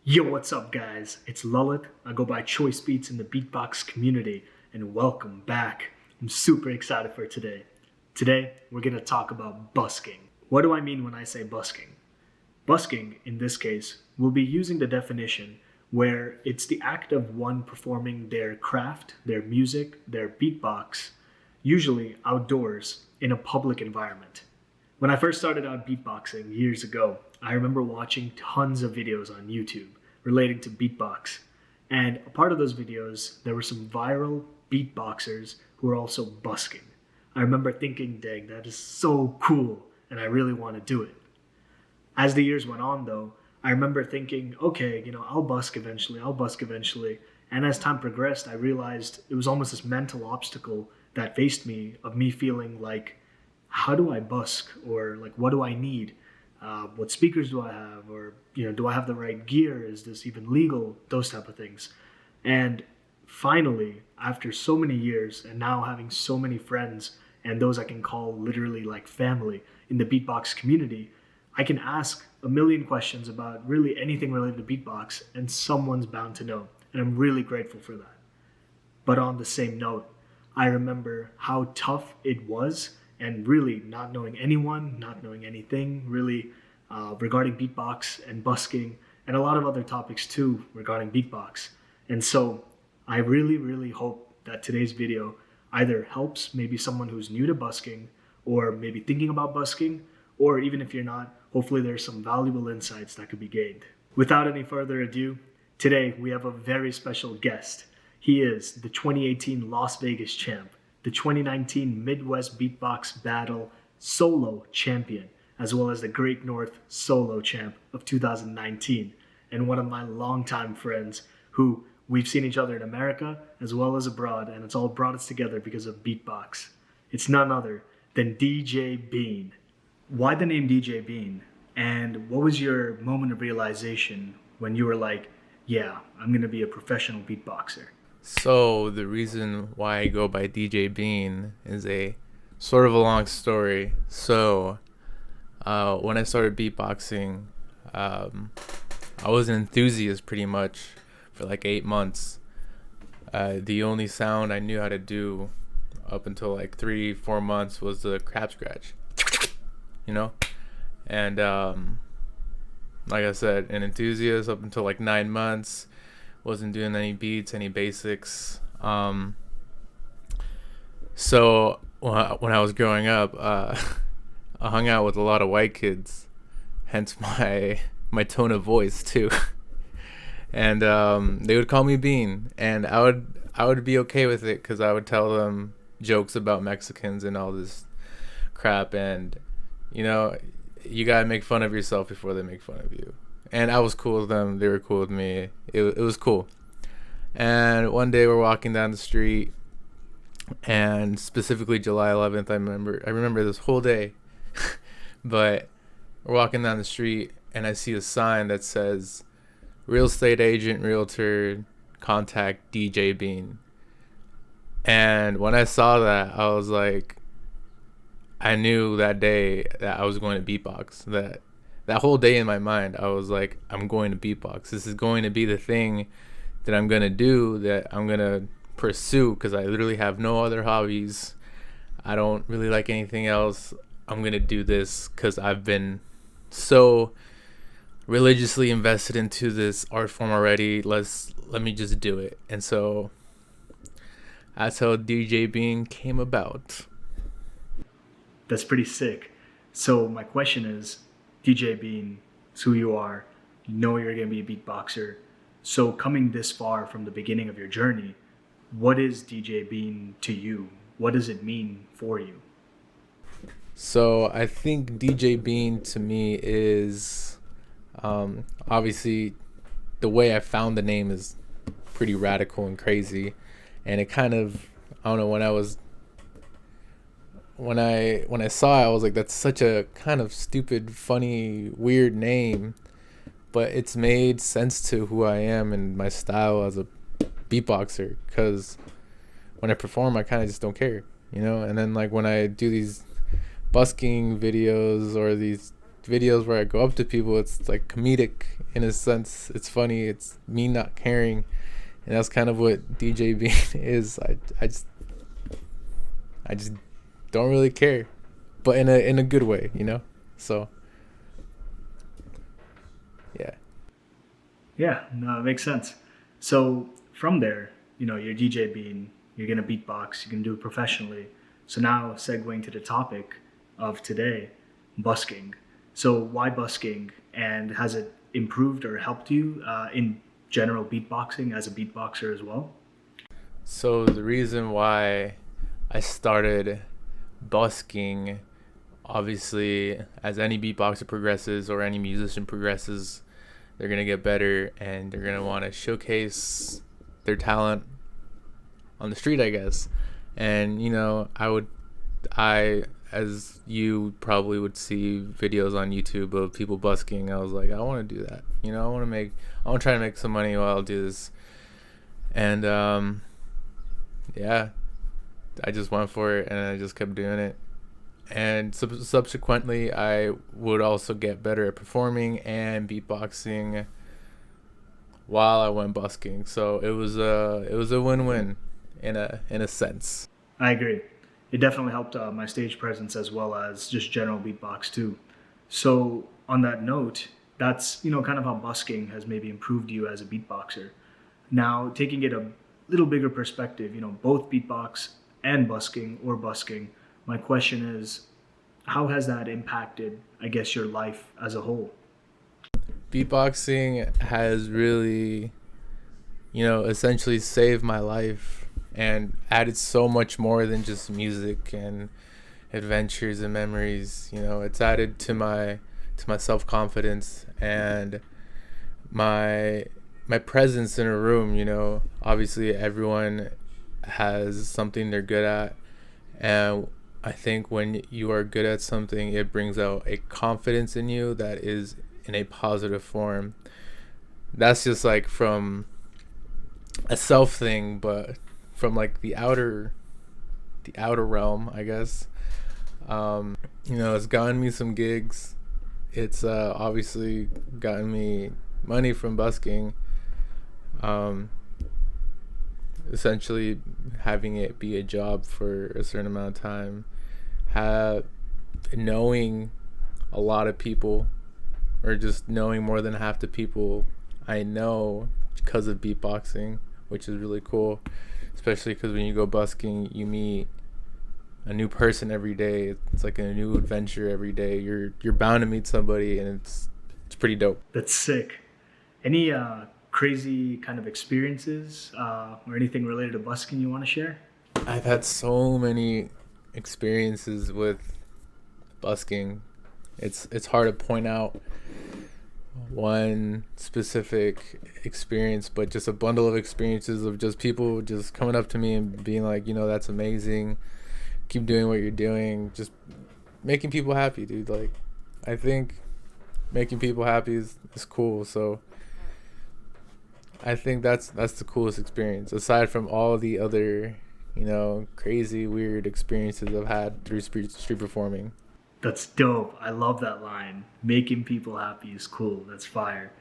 Yo, what's up, guys? It's Lalit. I go by Choice Beats in the Beatbox community, and welcome back. I'm super excited for today. Today, we're going to talk about busking. What do I mean when I say busking? Busking, in this case, will be using the definition where it's the act of one performing their craft, their music, their beatbox, usually outdoors in a public environment. When I first started out beatboxing years ago, I remember watching tons of videos on YouTube relating to beatbox. And a part of those videos, there were some viral beatboxers who were also busking. I remember thinking, dang, that is so cool, and I really want to do it. As the years went on, though, I remember thinking, okay, I'll busk eventually, I'll busk eventually. And as time progressed, I realized it was almost this mental obstacle that faced me of me feeling like, how do I busk? Or like, what do I need? What speakers do I have? Or, do I have the right gear? Is this even legal? Those type of things. And finally, after so many years and now having so many friends and those I can call literally like family in the beatbox community, I can ask a million questions about really anything related to beatbox and someone's bound to know. And I'm really grateful for that. But on the same note, I remember how tough it was and really not knowing anyone, not knowing anything really regarding beatbox and busking and a lot of other topics too regarding beatbox. And so I really, really hope that today's video either helps maybe someone who's new to busking or maybe thinking about busking, or even if you're not, hopefully there's some valuable insights that could be gained. Without any further ado, today we have a very special guest. He is the 2018 Las Vegas champ, the 2019 Midwest Beatbox Battle solo champion, as well as the Great North solo champ of 2019, and one of my longtime friends who we've seen each other in America as well as abroad, and it's all brought us together because of beatbox. It's none other than DJ Bean. Why the name DJ Bean? And what was your moment of realization when you were like, yeah, I'm gonna be a professional beatboxer? So the reason why I go by DJ Bean is a sort of a long story. So when I started beatboxing, I was an enthusiast pretty much for like 8 months. The only sound I knew how to do up until like 3-4 months was the crab scratch, and like I said, an enthusiast up until like 9 months. Wasn't doing any beats, any basics. So when I was growing up, I hung out with a lot of white kids, hence my tone of voice too. And they would call me Bean, and I would be okay with it because I would tell them jokes about Mexicans and all this crap, and you gotta make fun of yourself before they make fun of you. And I was cool with them. They were cool with me. It was cool. And one day we're walking down the street, and specifically July 11th, I remember this whole day. But we're walking down the street, and I see a sign that says, "Real estate agent, realtor, contact DJ Bean." And when I saw that, I was like, I knew that day that I was going to beatbox. That whole day in my mind, I was like, I'm going to beatbox. This is going to be the thing that I'm going to do, that I'm going to pursue, because I literally have no other hobbies. I don't really like anything else. I'm going to do this because I've been so religiously invested into this art form already. Let me just do it. And so that's how DJ Bean came about. That's pretty sick. So my question is, DJ Bean is who you are. You know you're going to be a beatboxer. So coming this far from the beginning of your journey, what is DJ Bean to you? What does it mean for you? So I think DJ Bean to me is obviously the way I found the name is pretty radical and crazy, and it kind of, I don't know, when I saw it, I was like, that's such a kind of stupid, funny, weird name, but it's made sense to who I am and my style as a beatboxer, because when I perform, I kind of just don't care, and then like when I do these busking videos or these videos where I go up to people, it's like comedic in a sense. It's funny. It's me not caring, and that's kind of what DJ being is. I just don't really care, but in a good way, you know. So yeah. Yeah, no, it makes sense. So from there, you're DJ being, you're gonna beatbox, you can do it professionally. So now segueing to the topic of today, busking. So why busking, and has it improved or helped you in general beatboxing as a beatboxer as well? So the reason why I started busking, obviously, as any beatboxer progresses or any musician progresses, they're gonna get better and they're gonna want to showcase their talent on the street, I guess. And I as you probably would see videos on YouTube of people busking. I was like, I want to do that. I want to try to make some money while I do this. And yeah, I just went for it and I just kept doing it. And subsequently, I would also get better at performing and beatboxing while I went busking. So it was a win-win in a sense. I agree. It definitely helped my stage presence as well as just general beatbox too. So on that note, that's kind of how busking has maybe improved you as a beatboxer. Now taking it a little bigger perspective, both beatbox and busking or busking. My question is, how has that impacted, I guess, your life as a whole? Beatboxing has really, essentially saved my life and added so much more than just music and adventures and memories. It's added to my self-confidence and my presence in a room. Obviously everyone has something they're good at, and I think when you are good at something, it brings out a confidence in you that is in a positive form. That's just like from a self thing, but from like the outer realm, I guess. It's gotten me some gigs. It's obviously gotten me money from busking. Essentially having it be a job for a certain amount of time, knowing a lot of people, or just knowing more than half the people I know because of beatboxing, which is really cool, especially because when you go busking, you meet a new person every day. It's like a new adventure every day. You're bound to meet somebody, and it's pretty dope. That's sick. Any crazy kind of experiences or anything related to busking you want to share? I've had so many experiences with busking. It's hard to point out one specific experience, but just a bundle of experiences of just people just coming up to me and being like, that's amazing, keep doing what you're doing, just making people happy, dude. Like, I think making people happy is cool. So I think that's the coolest experience, aside from all the other crazy weird experiences I've had through street performing. That's dope. I love that line. Making people happy is cool. That's fire.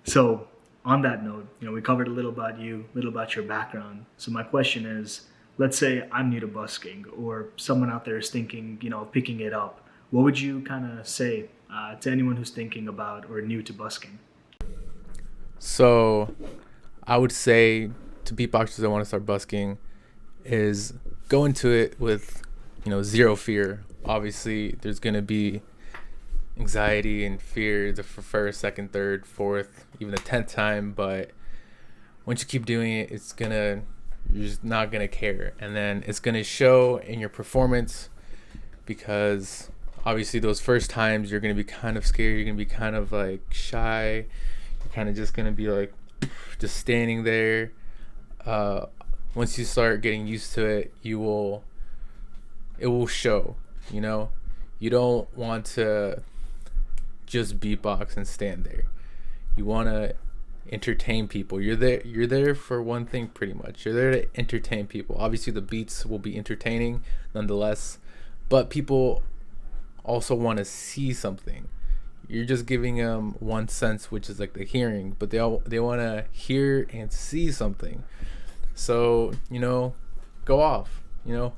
So on that note, we covered a little about you, a little about your background. So my question is, let's say I'm new to busking, or someone out there is thinking, of picking it up. What would you kind of say to anyone who's thinking about or new to busking? So I would say to beatboxers that want to start busking is go into it with, zero fear. Obviously, there's going to be anxiety and fear the first, second, third, fourth, even the 10th time. But once you keep doing it, you're just not going to care. And then it's going to show in your performance, because obviously those first times you're going to be kind of scared. You're going to be kind of like shy. You're kind of just going to be like just standing there. Once you start getting used to it, it will show. You don't want to just beatbox and stand there. You want to entertain people. You're there for one thing, pretty much. You're there to entertain people. Obviously the beats will be entertaining nonetheless, but people also want to see something. you're just giving them one sense, which is like the hearing, but they want to hear and see something. So, go off, get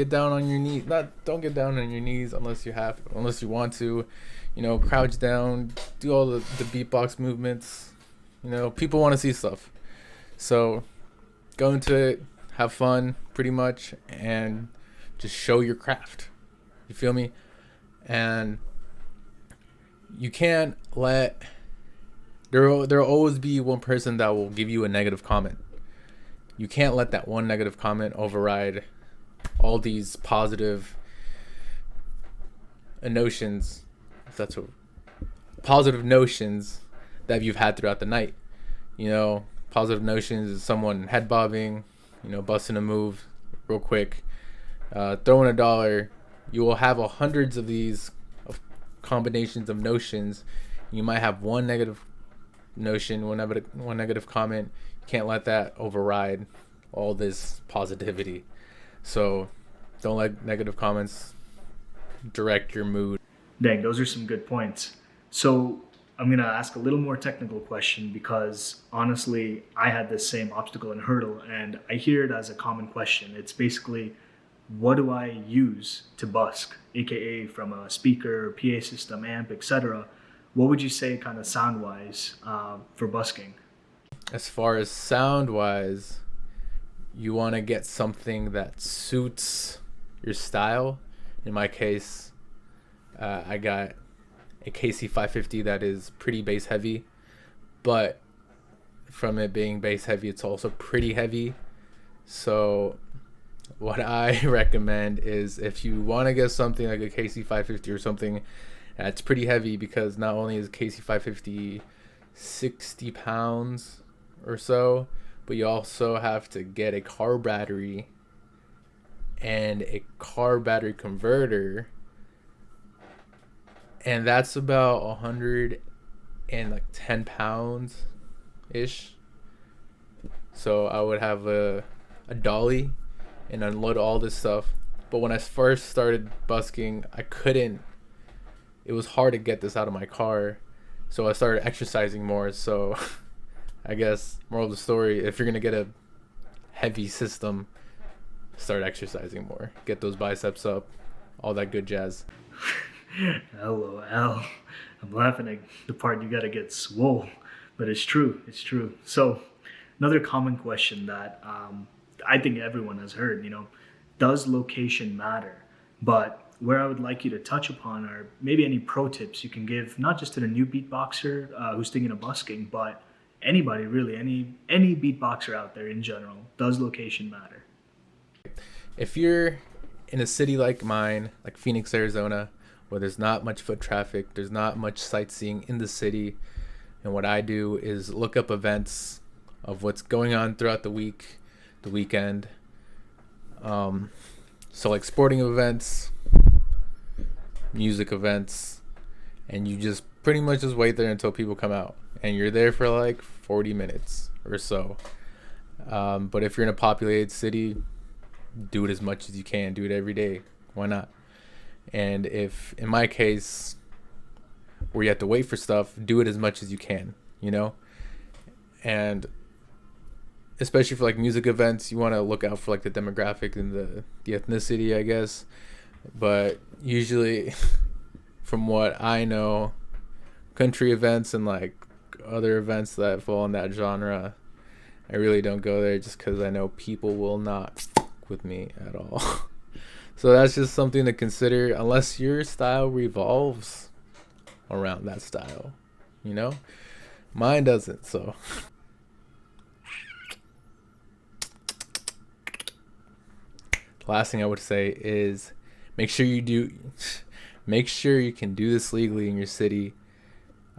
down on your knees. Don't get down on your knees unless you want to, crouch down, do all the beatbox movements. People want to see stuff. So go into it, have fun pretty much, and just show your craft. You feel me? And you can't let there'll always be one person that will give you a negative comment. You can't let that one negative comment override all these positive notions, if that's what positive notions that you've had throughout the night. Positive notions is someone head bobbing, busting a move real quick, throwing $1. You will have hundreds of these combinations of notions. You might have one negative notion, one negative comment. You can't let that override all this positivity. So don't let negative comments direct your mood. Dang, those are some good points. So I'm going to ask a little more technical question because honestly, I had this same obstacle and hurdle, and I hear it as a common question. It's basically, what do I use to busk, aka from a speaker, PA system, amp, etc.? What would you say kind of sound-wise for busking? As far as sound-wise, you want to get something that suits your style. In my case, I got a KC550 that is pretty bass heavy, but from it being bass heavy, it's also pretty heavy. So what I recommend is, if you want to get something like a KC550 or something that's pretty heavy, because not only is KC550 60 pounds or so, but you also have to get a car battery and a car battery converter, and that's about 110 pounds ish. So I would have a dolly and unload all this stuff. But when I first started busking, it was hard to get this out of my car, so I started exercising more. So I guess moral of the story, if you're gonna get a heavy system, start exercising more, get those biceps up, all that good jazz. LOL. I'm laughing at the part you gotta get swole, but it's true. So another common question that I think everyone has heard, does location matter? But where I would like you to touch upon are maybe any pro tips you can give, not just to the new beatboxer who's thinking of busking, but anybody really, any beatboxer out there in general. Does location matter? If you're in a city like mine, like Phoenix, Arizona, where there's not much foot traffic, there's not much sightseeing in the city, and what I do is look up events of what's going on throughout the week, the weekend. So like sporting events, music events, and you just pretty much just wait there until people come out, and you're there for like 40 minutes or so. But if you're in a populated city, do it as much as you can. Do it every day. Why not? And if, in my case, where you have to wait for stuff, do it as much as you can, And especially for like music events, you want to look out for like the demographic and the ethnicity, I guess. But usually, from what I know, country events and like other events that fall in that genre, I really don't go there just because I know people will not with me at all. So that's just something to consider, unless your style revolves around that style, Mine doesn't, so. Last thing I would say is make sure you can do this legally in your city.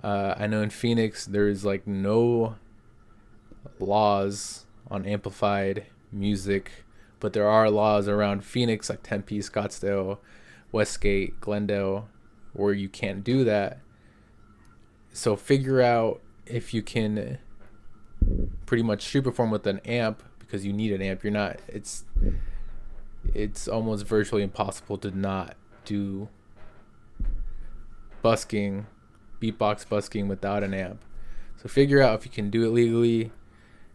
I know in Phoenix there's like no laws on amplified music, but there are laws around Phoenix, like Tempe, Scottsdale, Westgate, Glendale, where you can't do that. So figure out if you can pretty much street perform with an amp, because you need an amp. It's almost virtually impossible to not do busking, beatbox busking without an amp. So figure out if you can do it legally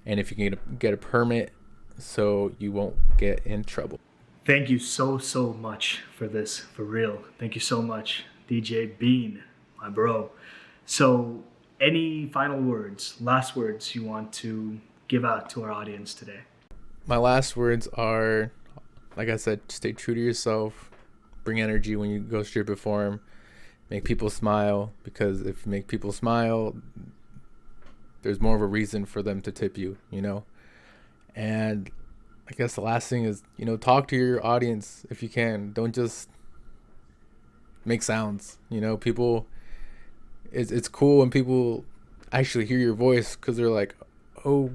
and if you can get a permit so you won't get in trouble. Thank you so much for this, for real. Thank you so much, DJ Bean, my bro. So any final words, last words you want to give out to our audience today? My last words are, like I said, stay true to yourself, bring energy when you go straight perform, make people smile, because if you make people smile, there's more of a reason for them to tip you, you know? And I guess the last thing is, you know, talk to your audience if you can. Don't just make sounds, you know? People, it's cool when people actually hear your voice because they're like, oh,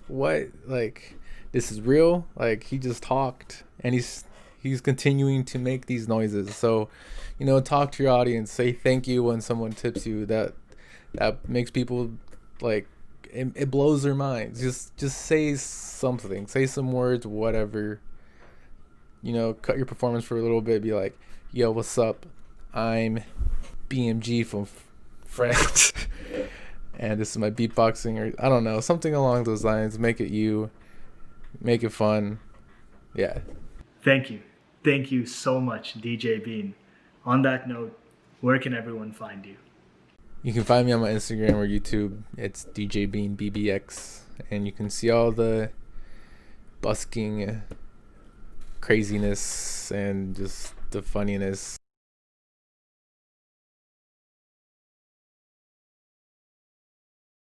what? Like, this is real? Like, he just talked and he's continuing to make these noises. So, you know, talk to your audience, say thank you when someone tips you. That makes people, like, it blows their minds. Just say something, say some words, whatever, you know. Cut your performance for a little bit, be like, yo, what's up, I'm BMG from France and this is my beatboxing, or I don't know, something along those lines. Make it you, make it fun. Yeah. Thank you so much, DJ Bean. On that note, where can everyone find you? You can find me on my Instagram or YouTube. It's DJ Bean BBX, and you can see all the busking craziness and just the funniness